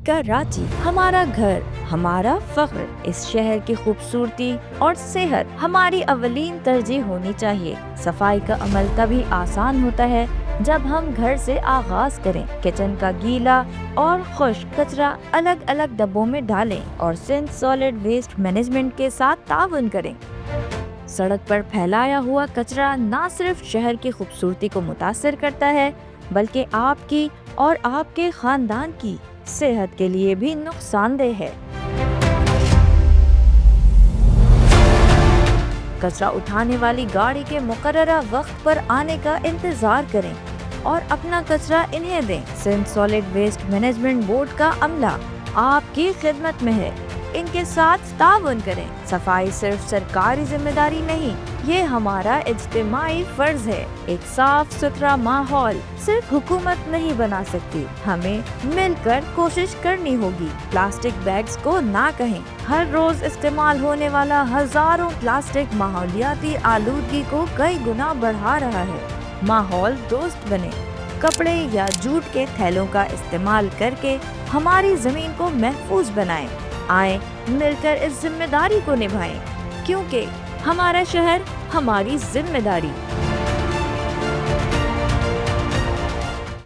कराची हमारा घर, हमारा फख्र। इस शहर की खूबसूरती और सेहत हमारी अवलीन तरजीह होनी चाहिए। सफाई का अमल तभी आसान होता है जब हम घर से आगाज करें। किचन का गीला और खुश्क कचरा अलग अलग डब्बों में डालें और सिंध सॉलिड वेस्ट मैनेजमेंट के साथ ताउन करें। सड़क पर फैलाया हुआ कचरा न सिर्फ शहर की खूबसूरती को मुतासिर करता है बल्कि आपकी और आपके खानदान की सेहत के लिए भी नुकसानदेह है। कचरा उठाने वाली गाड़ी के मुकर्ररा वक्त पर आने का इंतजार करें और अपना कचरा इन्हें दें। Sindh solid waste management board का अमला आपकी खिदमत में है, इनके साथ ताउन करें। सफाई सिर्फ सरकारी जिम्मेदारी नहीं, ये हमारा इज्तिमाई फर्ज है। एक साफ सुथरा माहौल सिर्फ हुकूमत नहीं बना सकती, हमें मिलकर कोशिश करनी होगी। प्लास्टिक बैग्स को ना कहें, हर रोज इस्तेमाल होने वाला हजारों प्लास्टिक माहौलियाती आलूदगी को कई गुना बढ़ा रहा है। माहौल दोस्त बने, कपड़े या जूट के थैलों का इस्तेमाल करके हमारी जमीन को महफूज बनाएं। आए मिलकर इस जिम्मेदारी को निभाएं, क्योंकि हमारा शहर हमारी जिम्मेदारी।